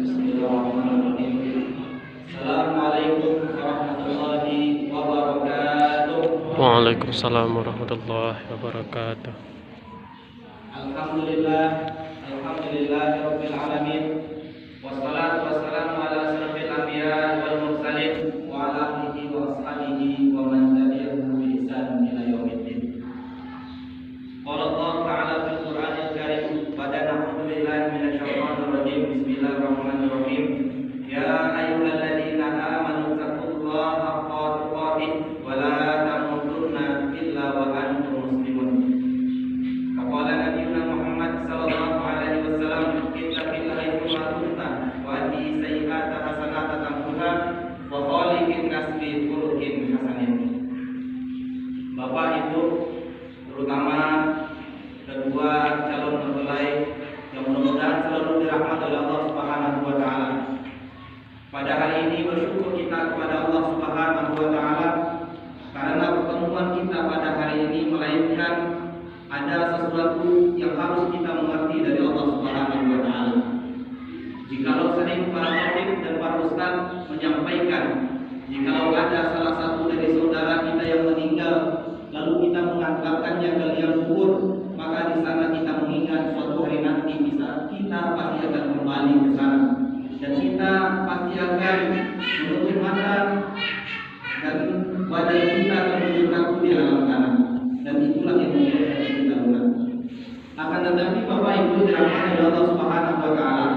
Bismillahirrahmanirrahim. Assalamualaikum warahmatullahi wabarakatuh. Waalaikumsalam warahmatullahi wabarakatuh. Alhamdulillah, alhamdulillahirabbil alamin. Wassalatu wassalamu ala asyrofil anbiya wal mursalin wa ala alihi wa ashabihi wa man tabi'ahum bi ihsan ila yaumiddin. Qala Allah ta'ala fil Qur'anil Karim, badana a'udzubillahi minasyaitonir rajim. Bismillahirrahmanirrahim. Ya ayyuhalladzina amanu taqullaha haqqa tuqatih wa la tamutunna illa wa antum muslimun. Qala Nabiuna Muhammad sallallahu alaihi wasallam, ittaqillaha haitsu kunta wa ati sayyi'ata hasanata tamhuha wa khaliqin nas bi khuluqin hasanin. Bapak Ibu, terutama kedua calon mempelai yang mudah-mudahan selalu dirahmati oleh Allah Subhanahu wa taala. Pada hari ini bersyukur kita kepada Allah Subhanahu wa taala karena pertemuan kita pada hari ini melainkan ada sesuatu yang harus kita mengerti dari Allah Subhanahu wa taala. Jikalau sering para khatib dan para ustaz menyampaikan, jikalau ada salah satu dari saudara kita yang meninggal lalu kita mengantarkannya ke liang kubur, maka di sana kita mengingat suatu hari nanti bisa kita pasti akan kembali ke sana dan kita pasti akan menutup mata dan badan kita akan menunjukkan di alam sana, dan itulah yang membuat kita lunak. Akan tetapi Bapak Ibu dirahmati oleh Allah Subhanahu wa taala,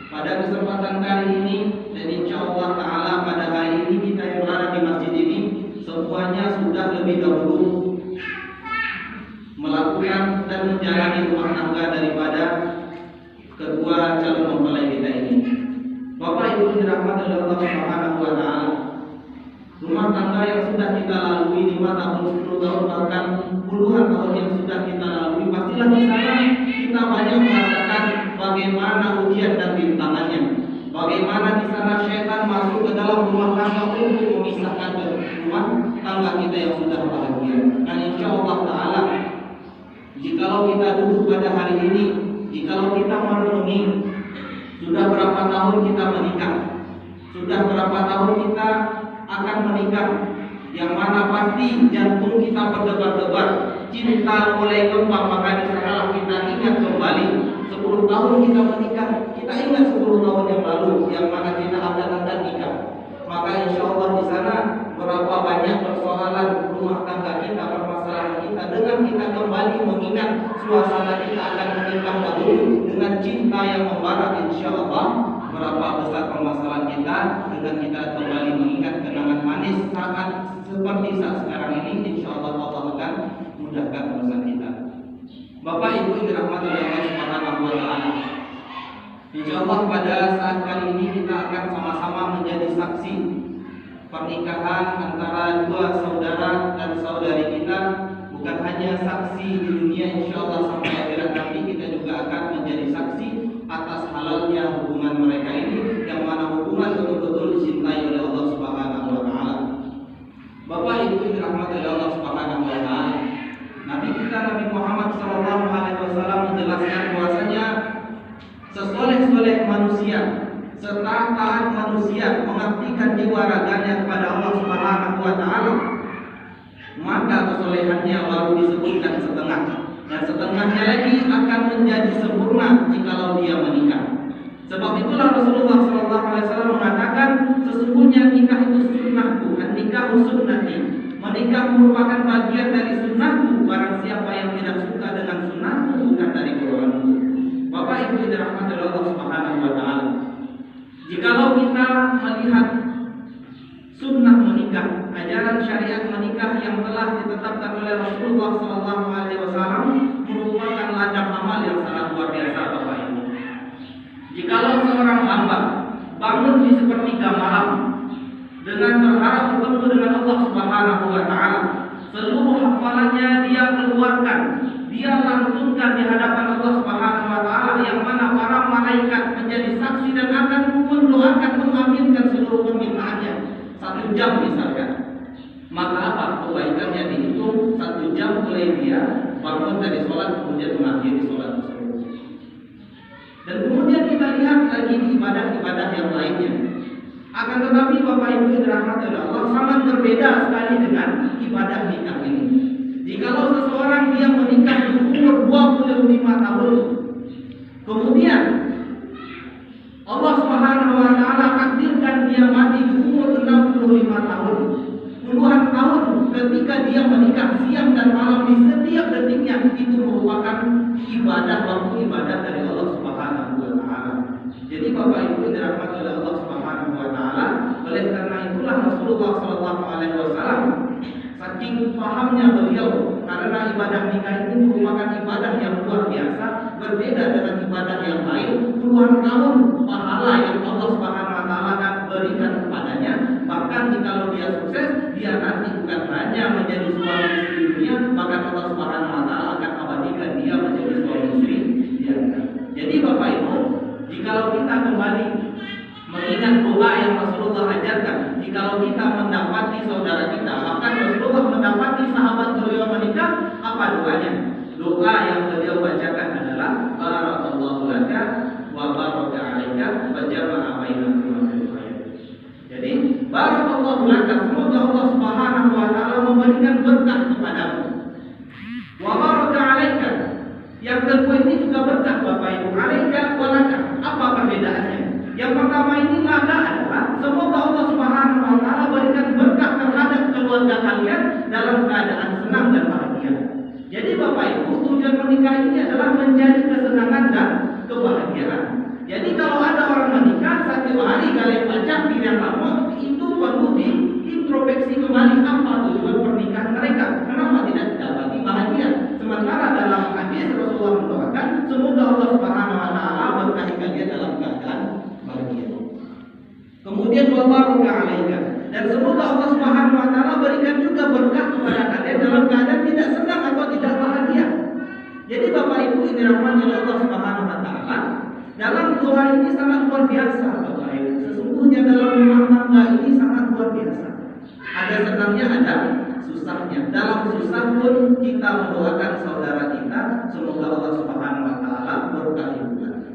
pada kesempatan kali ini dan insyaallah taala pada hari ini kita yang berada di masjid ini semuanya sudah lebih dahulu melakukan dan menjalani rumah tangga daripada kedua calon mempelai kita ini. Bapak Ibu dirahmati oleh Allah Subhanahu wa taala, rumah tangga yang sudah kita lalui 5 tahun, 10 tahun, bahkan puluhan tahun yang sudah kita lalui, pastilah di sana kita banyak merasakan bagaimana ujian dan rintangannya. Bagaimana di sana syaitan masuk ke dalam rumah tangga untuk memisahkan rumah tangga kita yang sudah bahagia. Dan insyaallah taala, jikalau kita duduk pada hari ini, jikalau kita merenungi sudah berapa tahun kita menikah, sudah berapa tahun kita akan menikah, yang mana pasti jantung kita berdebar-debar, cinta mulai gempar, maka di sana kita ingat kembali 10 tahun kita menikah, kita ingat 10 tahun yang lalu yang mana kita akan nikah. Maka insya Allah di sana berapa banyak persoalan rumah tangga kita, permasalahan kita, dengan kita kembali mengingat suasana kita akan menikah dahulu dengan cinta yang membara, insya Allah berapa besar permasalahan kita dengan kita kembali mengingat kenangan manis saat seperti saat sekarang ini. Insya Allah Allah akan mudahkan urusan kita. Bapak Ibu yang dirahmati oleh Allah Subhanahu wa taala, insya Allah pada saat kali ini kita akan sama-sama menjadi saksi pernikahan antara dua saudara dan saudari kita. Bukan hanya saksi di dunia, insya Allah sampai akhirat nanti kita juga akan menjadi saksi atas halalnya hubungan mereka ini, yang mana hubungan betul-betul dicintai oleh Allah Subhanahu wa taala. Bapak Ibu yang dirahmati oleh Allah Subhanahu wa taala, Nabi kita Nabi Muhammad sallallahu alaihi wasallam menjelaskan bahwasanya sesoleh-soleh manusia, setaat manusia mengabdikan jiwa raganya kepada Allah Subhanahu wa taala, maka kesolehannya baru disebutkan setengah, dan setengahnya lagi akan menjadi sempurna jikalau dia menikah. Sebab itulah Rasulullah SAW mengatakan, sesungguhnya nikah itu sunnahku, nikah sunnati. Menikah merupakan bagian dari sunnahku. Barang siapa yang tidak suka dengan sunnahku, bukan dari golonganku. Bapak Ibu dirahmati oleh Allah Subhanahu wa taala, jikalau kita melihat sunnah menikah, ajaran syariat menikah yang telah ditetapkan oleh Rasulullah SAW, merupakan ladang amal yang sangat luar biasa, Bapak Ibu. Jikalau seorang hamba bangun di sepertiga malam dengan berharap bertemu dengan Allah Subhanahu wa taala, seluruh hafalannya dia keluarkan, dia lantunkan di hadapan Allah Subhanahu wa taala, yang mana para malaikat menjadi saksi dan akan mendoakan, mengaminkan seluruh permintaannya. 1 jam misalkan, maka apa kebaikannya dihitung 1 jam mulai dia bangun dari sholat kemudian mengakhiri sholat tersebut. Dan kemudian kita lihat lagi di ibadah Akan tetapi Bapak Ibu yang dirahmati oleh Allah, sangat berbeda sekali dengan ibadah nikah ini. Jikalau seseorang dia menikah di umur 25 tahun, kemudian Allah Subhanahu wa taala takdirkan dia mati di umur 65 tahun, puluhan tahun ketika dia menikah siang dan malam di setiap detiknya, itu merupakan ibadah, waktu ibadah dari Allah Subhanahu wa taala. Jadi Bapak Ibu yang dirahmati oleh Allah Subhanahu wa taala, oleh karena itulah Rasulullah sallallahu alaihi wasallam saking pahamnya beliau, karena ibadah nikah ini merupakan ibadah yang luar biasa, berbeda dengan ibadah yang lain. Puluhan tahun pahala yang Allah Subhanahu wa taala akan berikan kepadanya. Bahkan jikalau dia sukses, dia nanti bukan hanya menjadi suami istri dunia, bahkan Allah Subhanahu wa taala akan abadikan dia menjadi suami istri di akhirat. Jadi Bapak Ibu, jikalau kita kembali mengingat doa yang Rasulullah ajarkan, jikalau kita mendapati saudara kita, bahkan Rasulullah mendapati sahabat beliau menikah, apa doanya? Doa yang beliau bacakan adalah barakallahu laka wa baraka 'alaika wa jama'a bainakuma fil khair. Jadi barakallahu laka, semoga Allah Subhanahu wa taala memberikan berkah kepadamu. Wa baraka 'alaika, yang kedua ini juga berkah Bapak Ibu. 'Alaika wa laka, apa perbedaannya? Yang pertama ini laka adalah semoga Allah Subhanahu wa taala berikan berkah terhadap keluarga kalian dalam keadaan senang dan bahagia. Jadi Bapak Ibu, tujuan menikah ini adalah menjadi kesenangan dan kebahagiaan. Jadi kalau ada orang menikah satu hari kalian baca yang lama, itu perlu diintrospeksi kembali apa tujuan pernikahan mereka. Kenapa tidak dapati bahagia? Sementara dalam hadis Rasulullah mendoakan semoga Allah Subhanahu wa taala berkahi kalian dalam keadaan bahagia. Kemudian wa baraka 'alaika, dan semoga Allah Subhanahu wa taala berikan juga berkah kepada kalian dalam keadaan tidak senang atau tidak bahagia. Jadi Bapak Ibu ini dirahmati oleh Allah Subhanahu wa taala, dalam doa ini sangat luar biasa Bapak Ibu. Sesungguhnya dalam rumah tangga ini sangat luar biasa. Ada senangnya, ada susahnya. Dalam susah pun kita mendoakan saudara kita, semoga Allah Subhanahu wa taala berkahi.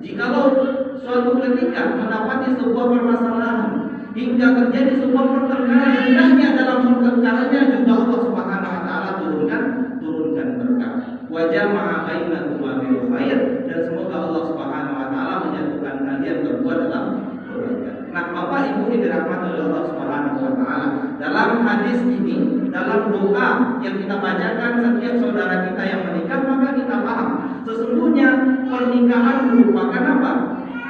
Jikalau suatu ketika mendapati sebuah permasalahan hingga terjadi sebuah pertengkaran, hendaknya dalam pertengkarannya juga Allah Subhanahu wa taala turunkan berkah. Wa jama'a bainakuma fil khair, dan semoga Allah Subhanahu wa taala menyatukan kalian berdua dalam kebaikan. Nah, Bapak Ibu yang dirahmati oleh Allah Subhanahu wa taala, dalam hadis ini, dalam doa yang kita bacakan setiap saudara kita yang menikah, maka kita paham sesungguhnya pernikahan merupakan apa?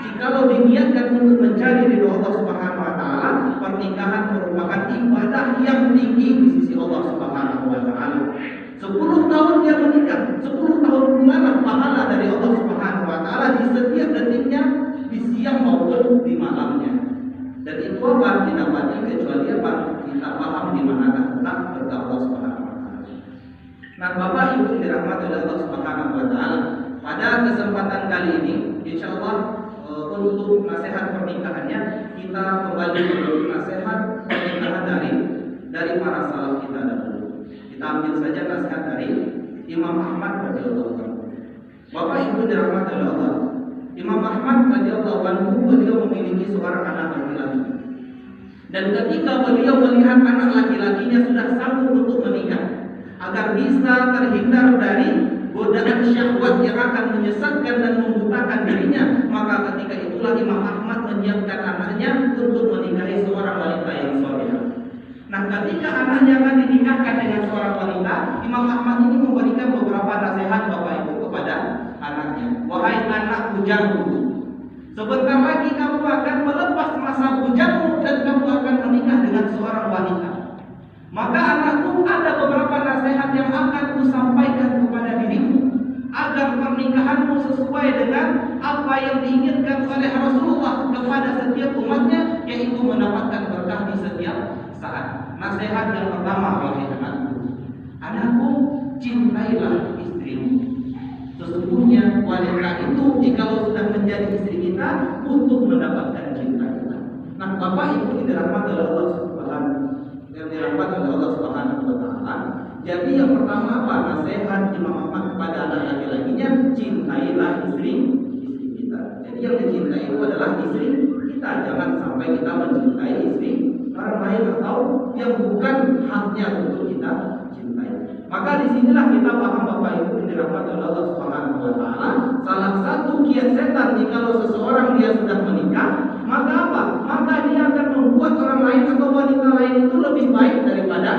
Jikalau diniatkan untuk mencari ridho Allah Subhanahu wa taala, pernikahan merupakan ibadah yang tinggi di sisi Allah Subhanahu wa taala. 10 tahun dia menikah, 10 tahun pula pahala dari Allah Subhanahu wa taala di setiap detiknya, di siang maupun di malamnya. Dan itu apa? Tidak dapat kecuali apa? Kita paham di manakah letak berkah Allah Subhanahu wa taala. Nah, Bapak Ibu dirahmati oleh Allah Subhanahu wa taala, pada kesempatan kali ini insyaallah untuk nasihat pernikahannya kita kembali mengambil nasihat pernikahan dari para salaf kita dahulu. Kita ambil saja nasihat dari Imam Ahmad radhiyallahu anhu. Bapak Ibu dirahmati oleh Allah, Imam Ahmad radhiyallahu anhu beliau memiliki seorang anak laki-laki. Dan ketika beliau melihat anak laki-lakinya sudah sanggup untuk menikah, agar bisa terhindar dari godaan syahwat yang akan menyesatkan dan membutakan dirinya, maka ketika itulah Imam Ahmad menyiapkan anaknya untuk menikahi seorang wanita yang salehah. Nah, ketika anaknya akan dinikahkan dengan seorang wanita, Imam Ahmad ini memberikan beberapa nasihat Bapak Ibu kepada anaknya. Wahai anak bujangku, sebentar lagi kamu akan melepas masa bujangmu dan kamu akan menikah dengan seorang wanita. Maka anakku, ada beberapa nasihat yang akan kusampaikan kepada dirimu agar pernikahanmu sesuai dengan apa yang diinginkan oleh Rasulullah kepada setiap umatnya, yaitu mendapatkan berkah di setiap saat. Nasihat yang pertama, wahai anakku, cintailah istrimu. Sesungguhnya wanita itu jikalau sudah menjadi istri kita untuk mendapatkan cinta kita. Nah, Bapak Ibu dirahmati oleh Allah Subhanahu wa taala. Jadi yang pertama apa? Nasihat Imam Ahmad kepada anak laki-lakinya, cintailah istri kita. Jadi yang dicintai itu adalah istri kita. Jangan sampai kita mencintai istri yang bukan haknya untuk kita cintai. Maka disinilah kita paham Bapak Ibu yang dirahmati oleh Allah Subhanahu wa Ta'ala. Salah satu kiat setan jikalau seseorang dia sudah menikah, maka apa? Maka dia akan membuat orang lain atau wanita lain itu lebih baik daripada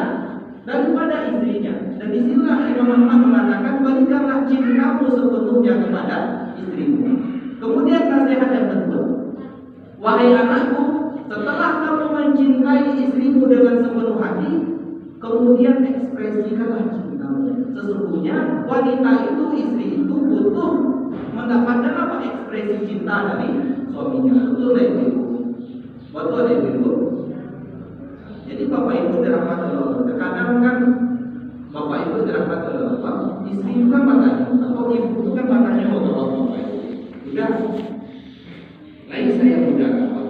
istrinya. Dan disinilah Imam Ahmad mengatakan, berikanlah cintamu sepenuhnya kepada istrimu. Kemudian nasihat yang kedua, wahai anakku, setelah kamu mencintai istrimu dengan sepenuh hati, kemudian ekspresikanlah cintamu. Sesungguhnya wanita itu, istri itu butuh mendapatkan apa? Ekspresi cinta dari suaminya. Betul ya Ibu? Betul ya Ibu? Jadi Bapak Ibu dirahmati Allah. Terkadang kan Bapak Ibu dirahmati Allah, istri itu kan matanya, atau ibu itu kan matanya Allah Bapak Ibu. Udah, lain saya muda apa?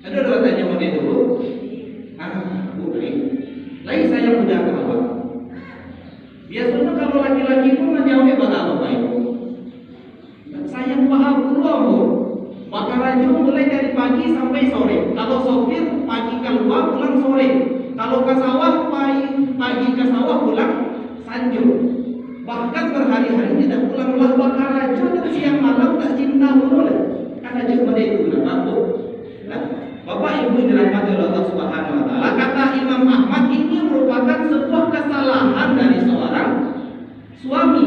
Ada orang tanya mana itu? Bukan. Lain saya muda apa? Biasanya kalau laki-laki pun menjawab Bapak Ibu. Saya paham dulu. Bakar raju mulai dari pagi sampai sore. Kalau sopir pagi keluar pulang sore. Kalau ke sawah pagi ke sawah pulang sanjung. Bahkan berhari-hari tidak pulang bakar raju dan siang malam tak cinta boleh. Karena cuma itu aku. Nah, Bapak Ibu dirahmati oleh Allah Subhanahu wa Ta'ala. Kata Imam Ahmad, ini merupakan sebuah kesalahan dari seorang suami.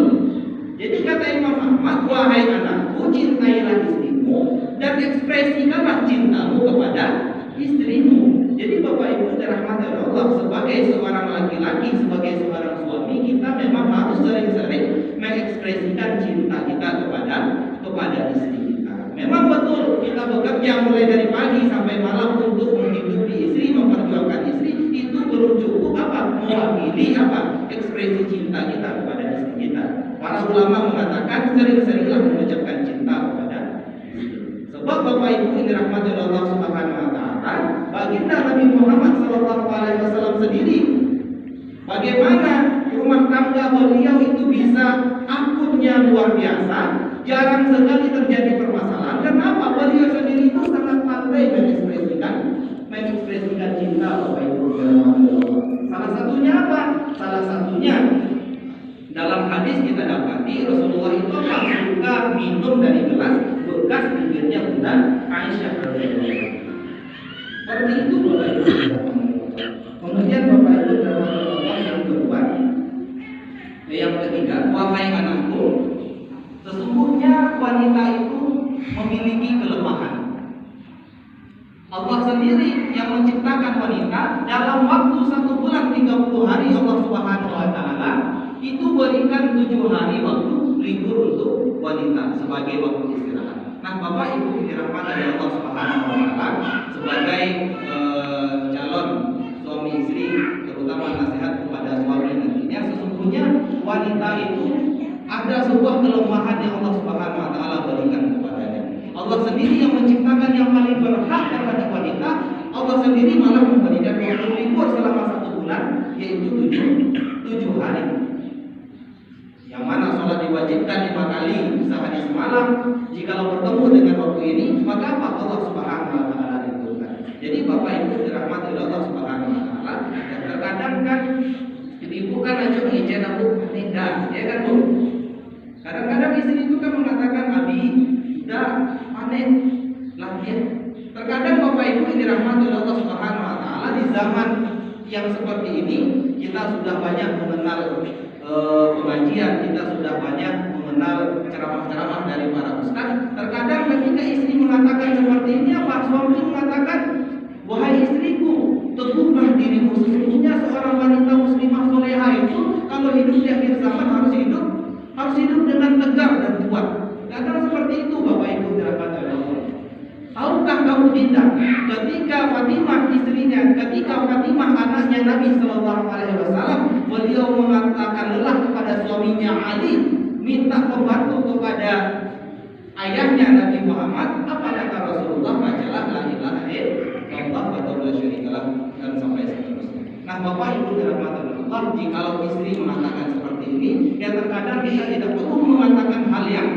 Jadi kata Imam Ahmad, wahai anakku, cintailah istrimu dan ekspresikanlah cintamu kepada istrimu. Jadi Bapak Ibu dirahmati oleh Allah, sebagai seorang laki-laki, sebagai seorang suami, kita memang harus sering-sering mengekspresikan cinta kita kepada istri kita. Memang betul kita bekerja mulai dari pagi sampai malam untuk menghidupi istri, memperjuangkan istri, itu belum cukup apa? Mewakili apa? Ekspresi cinta kita kepada istri kita. Para ulama mengatakan sering-seringlah mengucapkan cinta kepada istri. Sebab Bapak Ibu yang dirahmati oleh Allah Subhanahu wa Ta'ala, baginda Nabi Muhammad SAW sendiri, bagaimana rumah tangga beliau itu bisa akunnya luar biasa, jarang sekali terjadi permasalahan. Kenapa? Beliau sendiri itu sangat pandai mengekspresikan cinta Bapak Ibu dirahmati Allah. Salah satunya apa? Salah satunya dalam hadis kita dapati Rasulullah itu suka minum dari gelas bekas bibirnya Bunda Aisyah radhiyallahu anha. Seperti itu Bapak Ibu. Kemudian Bapak Ibu yang kedua, yang ketiga, wahai anakku, sesungguhnya wanita itu memiliki kelemahan. Allah sendiri yang menciptakan wanita. Dalam waktu 1 bulan 30 hari Allah Subhanahu wa Ta'ala itu berikan 7 hari waktu libur untuk wanita sebagai waktu istirahat. Nah, Bapak Ibu dirahmati oleh Allah Subhanahu wa Ta'ala, sebagai calon suami istri, terutama nasihat kepada suami nantinya, sesungguhnya wanita itu ada sebuah kelemahan yang Allah Subhanahu wa Ta'ala berikan kepadanya. Allah sendiri yang menciptakan yang paling berhak terhadap wanita. Allah sendiri malah memberikan waktu libur selama 1 bulan, yaitu 7 hari. Yang mana sholat diwajibkan 5 kali sehari semalam. Jikalau bertemu dengan waktu ini, maka apa? Allah Subhanahu wa Ta'ala tentukan. Jadi Bapak Ibu dirahmati oleh Allah Subhanahu wa Ta'ala. Dan terkadang kan ibu kan aja mengijen aku tidak, ya kan Bu? Kadang-kadang istri itu kan mengatakan, Abi udah panen lah ya. Terkadang Bapak Ibu yang dirahmati oleh Allah Subhanahu wa Ta'ala, di zaman yang seperti ini kita sudah banyak mengenal pengajian, kita sudah banyak mengenal ceramah-ceramah dari para ustaz. Terkadang ketika istri mengatakan seperti ini, apa? Suami mengatakan, wahai istriku, teguhlah dirimu, sesungguhnya seorang wanita muslimah soleha itu kalau hidup di akhir zaman harus hidup dengan tegar dan kuat. Kadang seperti itu Bapak Ibu dirahmati oleh Allah. Tahukah kamu tidak, ketika Fatimah istrinya, ketika Fatimah anaknya Nabi Sallallahu Alaihi Wasallam, beliau mengatakan lelah kepada suaminya Ali, minta pembantu kepada ayahnya Nabi Muhammad, apa kata Rasulullah? Bacalah la ilaha illallah wa la syarikalah, dan sampai seterusnya. Nah, Bapak Ibu dirahmati Allah, jikalau istri mengatakan seperti ini, ya terkadang kita tidak perlu mengatakan hal yang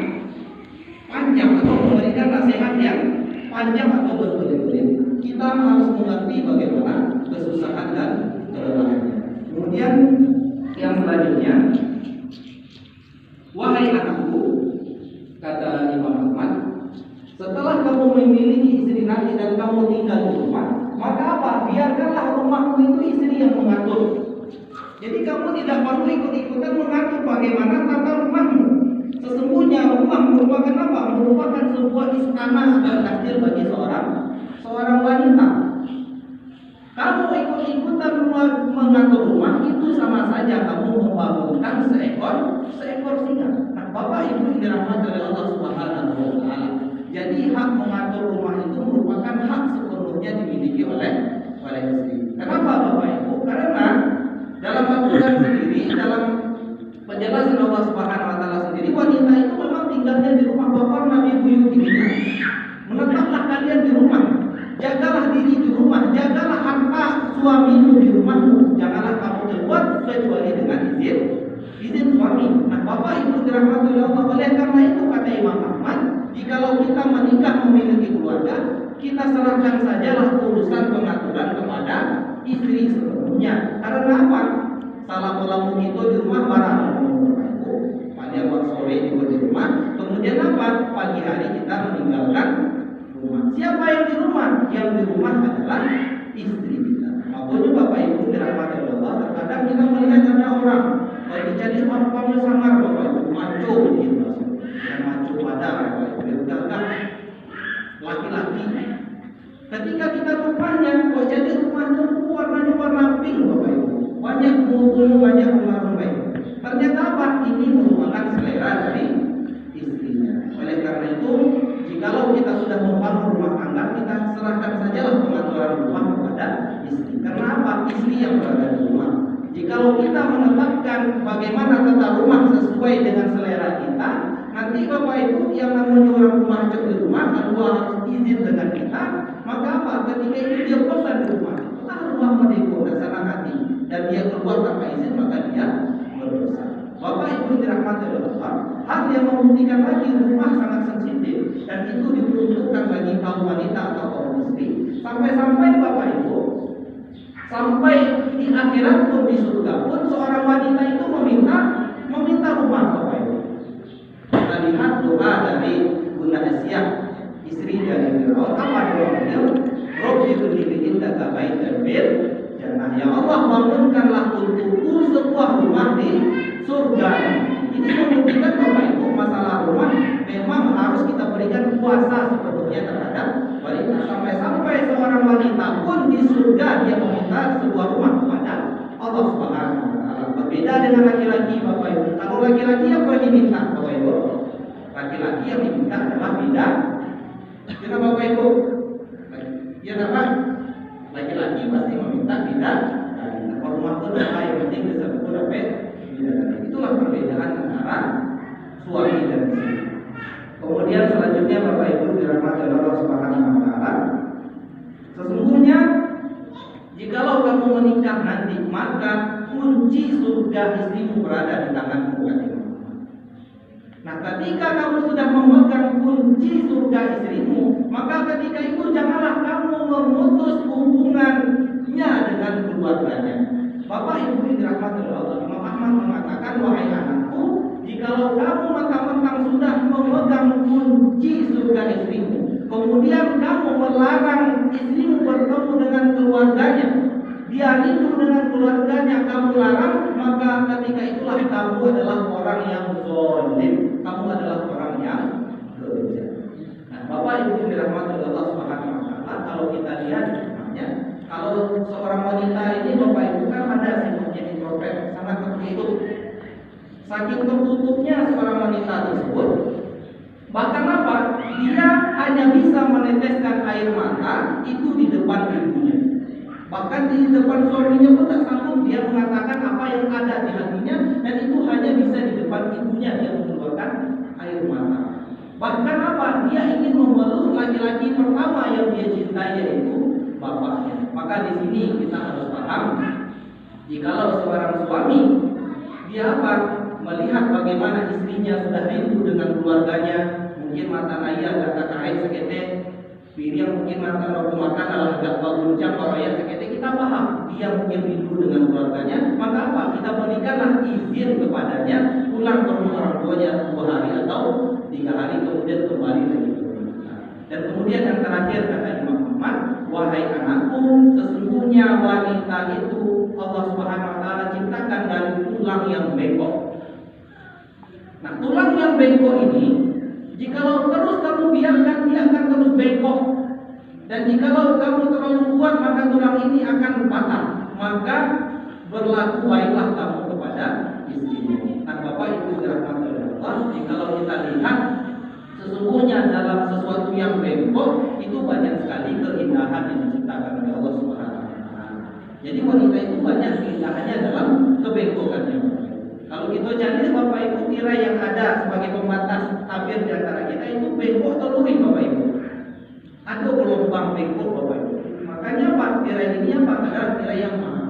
panjang atau memberikan nasihat yang panjang atau berbelit-belit. Kita kita harus mengerti bagaimana kesusahan dan kelelahannya. Kemudian yang selanjutnya, wahai anakku, kata Imam Ahmad, setelah kamu memiliki istri nanti dan kamu tinggal di rumah, maka apa? Biarkanlah rumahmu itu istri yang mengatur. Jadi kamu tidak perlu ikut-ikutan mengatur bagaimana tata rumahmu. Sesungguhnya rumah merupakan apa? Merupakan sebuah istana atau kastil bagi seorang wanita. Kamu ikut-ikutan mengatur rumah itu sama saja kamu membangunkan seekor singa. Nah, Bapak Ibu dirahmati oleh Allah Subhanahu wa taala. Jadi hak mengatur rumah itu merupakan hak sepenuhnya dimiliki oleh istri. Kenapa Bapak Ibu? Karena dalam Al-Quran sendiri, dalam penjelasan Allah Subhanahu wa taala sendiri, wanita itu memang tinggalnya di rumah bapak Nabi buyutihinna. Menetaplah kalian di rumah. Jagalah diri di rumah, jagalah harta suamimu di rumahmu. Janganlah kamu keluar kecuali dengan izin suami. Nah, Bapak Ibu dirahmati oleh Allah, oleh karena itu kata Imam Ahmad, jikalau kita menikah memiliki keluarga, kita serahkan sajalah urusan pengaturan kepada istri sepenuhnya. Karena apa? Salah melamu itu di rumah barang pada waktu sore juga di rumah. Kemudian apa? Pagi hari kita meninggalkan rumah. Siapa yang di rumah? Yang di rumah adalah istri kita. Makanya Bapak Ibu dirahmati oleh Allah, terkadang kita melihat ada orang jadi orang sangar Bapak Ibu, maco gitu, yang maco pada Bapak Ibu, gagah laki-laki. Ketika kita rupanya, kok jadi rumahnya warnanya warna pink Bapak Ibu, banyak bunga, banyak rumah-rumah. Ternyata apa? Ini merupakan selera dari istrinya. Oleh karena itu, jikalau kita sudah membangun rumah tangga, kita serahkan sajalah pengaturan rumah kepada istri. Karena apa? Istri yang berada di rumah. Jikalau kita menetapkan bagaimana tata rumah sesuai dengan selera kita, nanti Bapak Ibu yang namanya orang rumah di rumah, kalau harus izin dengan kita, maka apa? Ketika itu dia bosan di rumah, setelah rumah mendekor dan senang hati, dan dia keluar tanpa izin, maka dia berdosa. Bapak Ibu dirahmati oleh Allah, hal yang membuktikan lagi rumah sangat sensitif, dan itu diperuntukkan bagi kaum wanita atau kaum istri. Sampai-sampai Bapak Ibu, sampai di akhirat pun, di surga pun, seorang wanita itu meminta rumah Bapak Ibu. Kita lihat doa dari Bunda Asyah, istri dari Fir'aun. Apa doa beliau? Rabbi ibni laka baitan fil jannah. Ya Allah, bangunkanlah untukku sebuah rumah di surga. Ini membuktikan Bapak Ibu, masalah rumah memang harus kita berikan kuasa sepenuhnya terhadap wanita. Sampai-sampai seorang wanita pun di surga dia meminta sebuah rumah kepada Allah Subhanahu wa taala. Berbeda dengan laki-laki Bapak Ibu. Kalau laki-laki apa yang diminta Bapak Ibu? Laki-laki yang diminta adalah bidang. Kita Bapak Ibu, ya apa? Laki-laki pasti meminta bidang. Kalau rumah itu yang penting bisa betul apa? Itulah perbedaan antara suami dan istri. Kemudian selanjutnya Bapak Ibu dirahmati oleh Allah Subhanahu wa taala, sesungguhnya jikalau kamu menikah nanti, maka kunci surga istrimu berada di tanganmu. Nah, ketika kamu sudah memegang kunci surga istrimu, maka ketika itu janganlah kamu memutus hubungannya dengan keluarganya. Bapak Ibu dirahmati oleh Allah, Imam Ahmad mengatakan, wahai anakku, jikalau kamu mentang-mentang sudah memegang kunci surga istrimu, kemudian kamu melarang istrimu bertemu dengan keluarganya, dia rindu dengan keluarganya, kamu larang, maka ketika itulah kamu adalah orang yang zalim, kamu adalah orang yang kejam. Nah, Bapak Ibu dirahmati oleh Allah Subhanahu wa taala, kalau kita lihat sebenarnya, kalau seorang wanita ini Bapak Ibu kan ada sifatnya introvert, sangat tertutup. Saking tertutupnya seorang wanita tersebut, bahkan apa? Dia hanya bisa meneteskan air mata itu di depan ibunya. Bahkan di depan suaminya pun tak sanggup dia mengatakan apa yang ada di hatinya, dan itu hanya bisa di depan ibunya dia mengeluarkan air mata. Bahkan apa? Dia ingin memeluk laki-laki pertama yang dia cintai, yaitu bapaknya. Maka di sini kita harus paham, jikalau seorang suami dia apa? Melihat bagaimana istrinya sudah rindu dengan keluarganya, mungkin mata naya kata karet sekete, Pilih yang mungkin makan adalah agak baguncang bahaya seketika kita paham dia mungkin rindu dengan keluarganya, maka apa? Kita berikanlah izin kepadanya pulang ke rumah orang tuanya 2 hari atau 3 hari kemudian kembali lagi ke rumah. Dan kemudian yang terakhir kata Imam Ahmad, wahai anakku, sesungguhnya wanita itu Allah Subhanahu wa taala ciptakan dari tulang yang bengkok. Nah, tulang yang bengkok ini jikalau terus kamu biarkan dia akan terus bengkok. Dan jikalau kamu terlalu kuat maka tulang ini akan patah. Maka berlaku baiklah kamu kepada istrimu. Nah, Bapak Ibu dirahmati oleh Allah, jikalau kita lihat sesungguhnya dalam sesuatu yang bengkok itu banyak sekali keindahan yang diciptakan oleh Allah Subhanahu wa taala. Jadi wanita itu banyak keindahannya dalam kebengkokannya. Kalau kita cari Bapak Ibu tirai yang ada sebagai pembatas tabir di antara kita itu bengkok atau luring Bapak Ibu. Ada gelombang bengkok Bapak Ibu. Makanya Pak tirai ini apa? Adalah tirai yang mahal.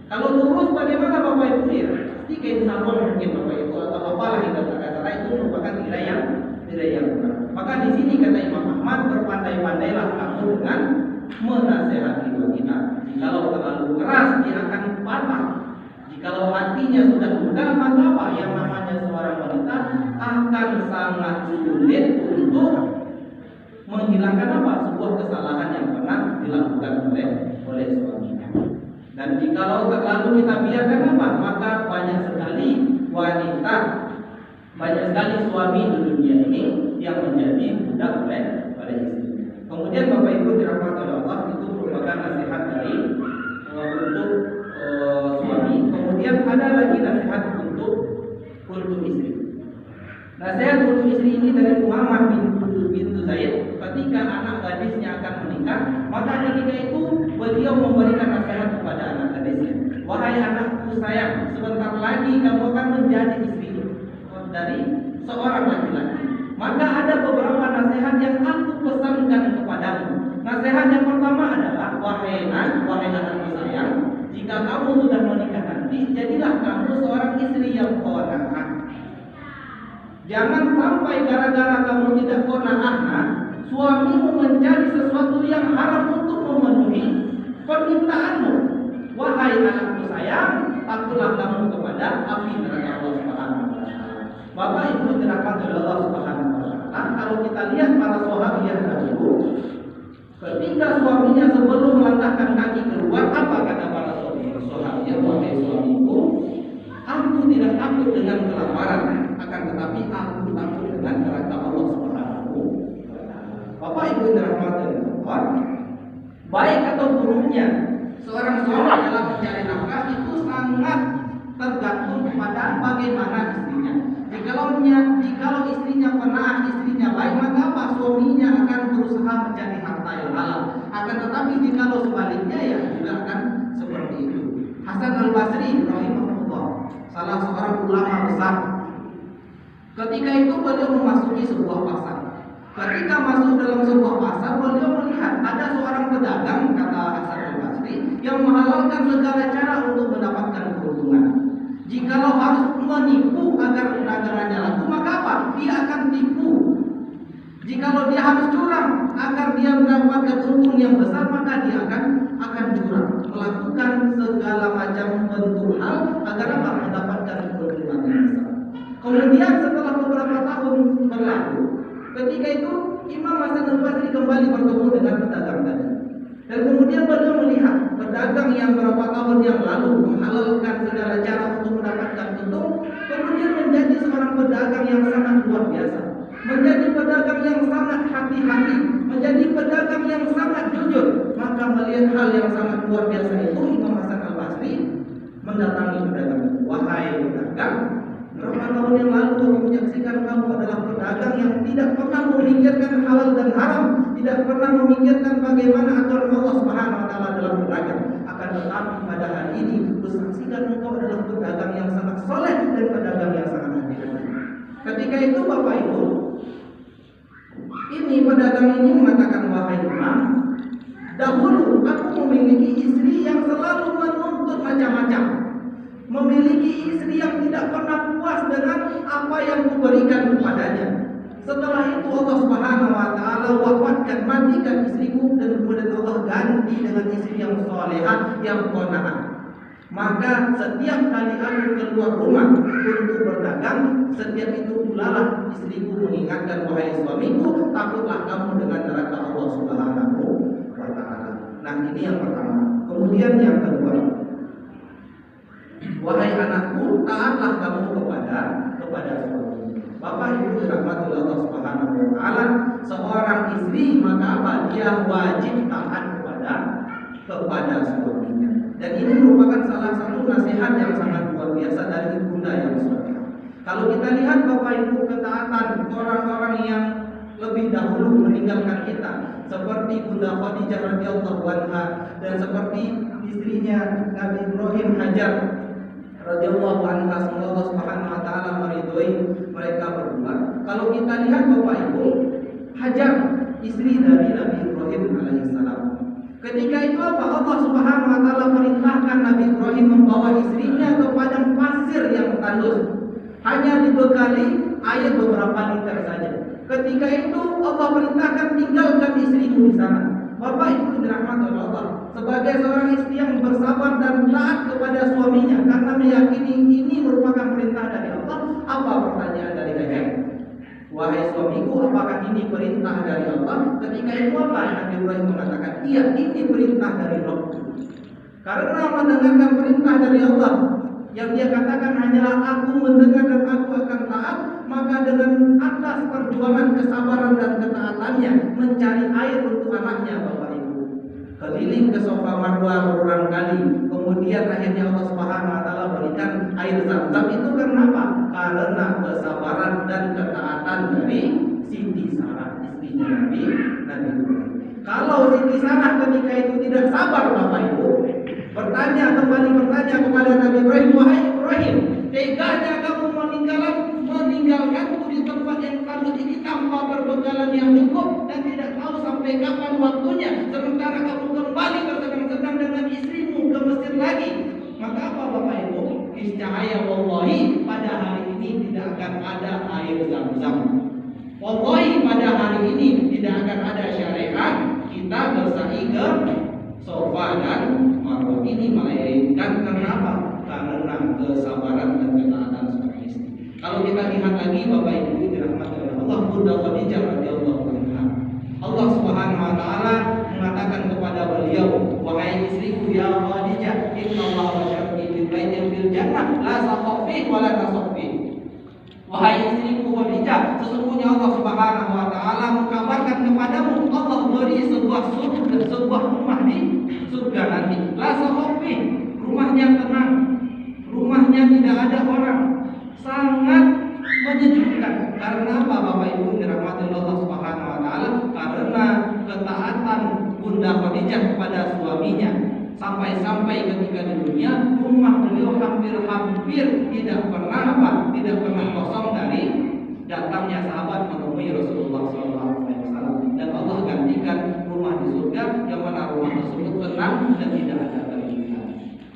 Kalau lurus bagaimana Bapak Ibu ya? Pasti kain sabun mungkin Bapak Ibu atau apalah yang kata-kata itu merupakan tirai yang murah. Maka di sini kata Imam Ahmad, berpandai-pandailah kamu dengan menasehati wanita. Jikalau terlalu keras dia akan patah. Jikalau hatinya sudah luka, maka apa? Yang namanya seorang wanita akan sangat sulit untuk menghilangkan apa? Sebuah kesalahan yang pernah dilakukan oleh suaminya. Dan jikalau terlalu kita biarkan apa? Maka banyak sekali wanita, banyak sekali suami di dunia ini yang menjadi budak oleh istrinya. Kemudian Bapak Ibu dirahmati oleh Allah, itu merupakan nasihat dari untuk suami. Kemudian ada lagi nasihat untuk istri. Nasihat untuk istri ini dari Muhammad bin Zaid ketika anak gadisnya akan menikah, maka ketika itu beliau memberikan nasihat kepada anak gadisnya. Wahai anakku sayang, sebentar lagi kamu akan menjadi istri dari seorang laki-laki. Maka ada beberapa nasihat yang aku pesankan kepadamu. Nasihat yang pertama adalah, wahai anakku sayang, jika kamu sudah menikah nanti, jadilah kamu seorang istri yang qanaah. Jangan sampai gara-gara kamu tidak qanaah, suamimu mencari sesuatu yang haram untuk memenuhi permintaanmu. Wahai anakku sayang, takutlah kamu kepada api neraka Allah Subhanahu wa taala. Bapak Ibu dirahmati oleh Allah Subhanahu wa taala, kalau kita lihat para sahabat yang dahulu, ketika suaminya sebelum melangkahkan kaki keluar, apa kata para sahabat? Wahai suamiku, aku tidak takut dengan kelaparan, akan tetapi aku takut dengan neraka Allah Subhanahu wa taala. Bapak Ibu dirahmati oleh Allah, baik atau buruknya seorang suami dalam mencari nafkah itu sangat tergantung kepada bagaimana istrinya. Jikalau istrinya pernah, istrinya baik, maka apa? Suaminya akan berusaha mencari harta yang halal. Akan tetapi jikalau sebaliknya ya juga akan seperti itu. Hasan Al-Basri rahimahullah, salah seorang ulama besar, ketika itu beliau memasuki sebuah pasar. Ketika masuk dalam sebuah pasar, beliau melihat ada seorang pedagang, kata Hasan Al-Basri, yang menghalalkan segala cara untuk mendapatkan keuntungan. Jikalau harus menipu agar dagangannya laku, maka apa? Dia akan tipu. Jikalau dia harus curang agar dia mendapatkan untung yang besar, maka dia akan curang, melakukan segala macam bentuk hal agar apa? Mendapatkan keuntungan yang besar. Kemudian setelah beberapa tahun berlalu, ketika itu Imam Hasan Al-Basri kembali bertemu dengan pedagang tadi. Dan kemudian beliau melihat pedagang yang berapa tahun yang lalu menghalalkan segala cara untuk mendapatkan untung, kemudian menjadi seorang pedagang yang sangat luar biasa, menjadi pedagang yang sangat hati-hati, menjadi pedagang yang sangat jujur. Maka melihat hal yang sangat luar biasa itu, Imam Hasan Al-Basri mendatangi pedagang. Wahai pedagang, berapa tahun yang lalu kamu menyaksikan kamu adalah pedagang yang tidak pernah memikirkan halal dan haram, tidak pernah memikirkan bagaimana aturan Allah Subhanahu wa taala dalam berdagang. Akan tetapi pada hari ini bersaksikan engkau adalah pedagang yang sangat soleh dan pedagang yang sangat hati-hati. Ketika itu Bapak Ibu, ini pedagang ini mengatakan, wahai Imam, dahulu aku memiliki istri yang selalu menuntut macam-macam, memiliki istri yang tidak pernah puas dengan apa yang kuberikan kepadanya. Setelah itu Allah Subhanahu wa taala wafatkan, matikan istriku, dan kemudian Allah ganti dengan istri yang salehah, yang qanaah. Maka setiap kali aku keluar rumah untuk berdagang, setiap itu pulalah istriku mengingatkan, wahai suamiku, takutlah kamu dengan neraka Allah Subhanahu wa taala. Nah, ini yang pertama. Kemudian yang kedua, wahai anakku, taatlah kamu kepada suami. Bapak Ibu dirahmati Allah Subhanahu wa taala, seorang istri maka apa? Dia wajib taat kepada suaminya. Dan ini merupakan salah satu nasihat yang sangat luar biasa dari ibunda yang salehah. Kalau kita lihat Bapak Ibu, ketaatan orang-orang yang lebih dahulu meninggalkan kita, seperti Bunda Khadijah radhiyallahu anha dan seperti istrinya Nabi Ibrahim, Hajar radhiyallahu anha, semoga Allah Subhanahu wa taala meridhoi mereka berdua. Kalau kita lihat Bapak Ibu, Hajar istri dari Nabi Ibrahim alaihissalam. Ketika itu apa? Allah Subhanahu wa taala perintahkan Nabi Ibrahim membawa istrinya ke padang pasir yang tandus. Hanya dibekali air beberapa liter saja. Ketika itu Allah perintahkan, tinggalkan istrimu di sana. Bapak Ibu dirahmati Allah, sebagai seorang istri yang bersabar dan taat kepada suaminya karena meyakini ini merupakan perintah dari Allah, apa pertanyaan dari Hajar? Wahai suamiku, apakah ini perintah dari Allah? Ketika itu apa? Nabi Ibrahim mengatakan, iya, ini perintah dari Allah. Karena mendengarkan perintah dari Allah, yang dia katakan hanyalah aku mendengar dan aku akan taat, maka dengan atas perjuangan kesabaran dan ketaatannya mencari air untuk anaknya, Bapak Ibu, keliling ke Safa Marwah berulang kali, kemudian akhirnya Allah Subhanahu wa taala berikan air Zam-Zam. Itu karena apa? Karena kesabaran dan ketaatan dari Siti Sarah, istrinya Nabi Ibrahim. Kalau Siti Sarah ketika itu tidak sabar, Bapak Ibu, kembali bertanya kepada Nabi Ibrahim, wahai Ibrahim, teganya kamu meninggalkanku di tempat yang tandus ini tanpa perbekalan yang cukup dan tidak tahu sampai kapan waktunya, sementara kamu kembali bersenang-senang dengan istrimu ke Mesir lagi. Maka apa Bapak Ibu? Niscaya wallahi pada hari ini tidak akan ada air Zam-Zam. Wallahi pada hari ini tidak akan ada syariat kita bersa'i ke Safa dan Marwah. Ini melainkan kenapa? Karena kesabaran dan ketaatan seorang istri. Kalau kita lihat lagi Bapak Ibu dirahmati oleh Allah, Bunda Khadijah radhiyallahu anha, Allah Subhanahu wa taala mengatakan kepada beliau, wahai istriku ya Khadijah, innallaha wasyarti bil baitin fil jannah la saqafi wa la nasaqfi. Wahai istriku Khadijah, sesungguhnya Allah Subhanahu wa taala mengkabarkan kepadamu, Allah beri sebuah surga, sebuah rumah di surga nanti. La saqafi, rumahnya tenang, rumahnya tidak ada orang, sangat menyejukkan. Karena apa Bapak Ibu dirahmati Allah Subhanahu wa taala? Karena ketaatan Bunda Khadijah kepada suaminya, sampai-sampai ketika di dunia rumah beliau hampir-hampir tidak pernah kosong dari datangnya sahabat menemui Rasulullah SAW. Dan Allah gantikan rumah di surga yang mana rumah tersebut tenang dan tidak ada kerugian.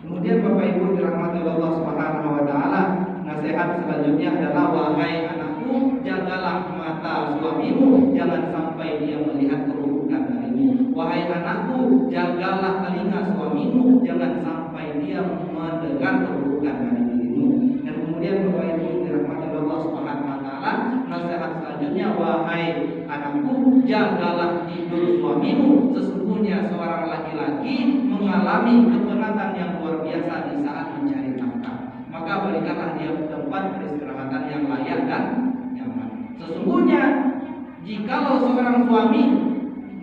Kemudian Bapak Ibu dirahmati Allah Subhanahu wa taala, nasihat selanjutnya adalah, wahai anakku, jagalah mata suamimu, jangan sampai dia melihat keburukan darimu. Wahai anakku, jagalah telinga suamimu, jangan sampai dia mendengar keburukan dari dirimu. Dan kemudian Bapak Ibu dirahmati Allah Subhanahu wa taala, nasihat selanjutnya, wahai anakku, jagalah tidur suamimu. Sesungguhnya seorang laki-laki mengalami kepenatan yang luar biasa di saat mencari nafkah. Maka berikanlah dia tempat peristirahatan yang layak dan nyaman. Sesungguhnya jikalau seorang suami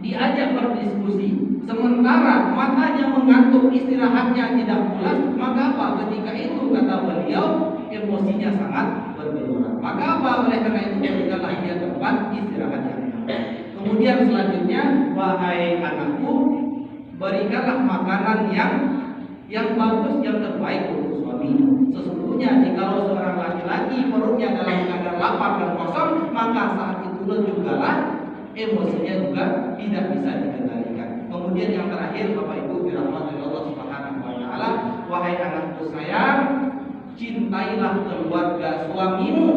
diajak berdiskusi sementara matanya mengantuk, istirahatnya tidak pulas, maka apa? Ketika itu kata beliau emosinya sangat bergelora. Maka apa? Oleh karena itu berikanlah dia tempat istirahat yang nyaman. Kemudian selanjutnya, wahai anakku, berikanlah makanan yang bagus, yang terbaik untuk suamimu. Sesungguhnya jikalau seorang laki-laki perutnya dalam keadaan lapar dan kosong, maka saat itulah jugalah emosinya juga tidak bisa dikendalikan. Kemudian yang terakhir Bapak Ibu dirahmati Allah Subhanahu wa taala, wahai anakku sayang, cintailah keluarga suamimu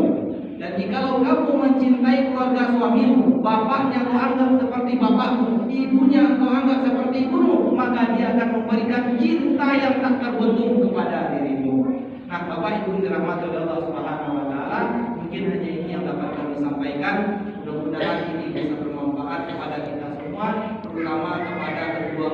Dan jikalau kamu mencintai keluarga suamimu, bapaknya kau anggap seperti bapakmu, ibunya kau anggap seperti ibumu, maka dia akan memberikan cinta yang tak terbendung kepada dirimu. Nah, Bapak Ibu dirahmati oleh Allah Subhanahu wa taala, mungkin hanya ini yang dapat kami sampaikan. Mudah-mudahan ini bisa bermanfaat kepada kita semua, terutama kepada kedua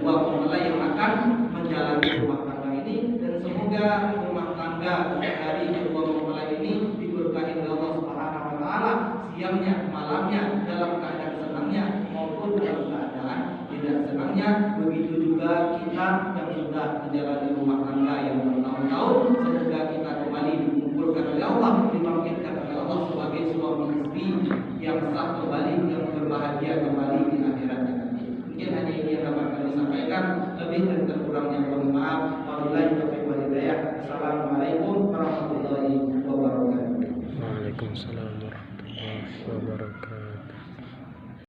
mempelai yang akan menjalani rumah tangga ini, dan semoga rumah tangga dari kedua mempelai ini diberkahi oleh Allah Subhanahu wa taala, siangnya, malamnya, dalam keadaan senangnya maupun dalam keadaan tidak senangnya. Begitu juga kita yang sudah menjalani rumah tangga yang bertahun-tahun, semoga kita kembali dikumpulkan oleh Allah, dibangkitkan oleh Allah sebagai suami istri yang sah kembali, yang berbahagia kembali di akhiratnya nanti. Mungkin hanya ini yang dapat kami sampaikan. Lebih dan terkurangnya mohon maaf. Wabillahi taufiq wal hidayah. Assalamualaikum warahmatullahi wabarakatuh. Waalaikumsalam warahmatullahi wabarakatuh.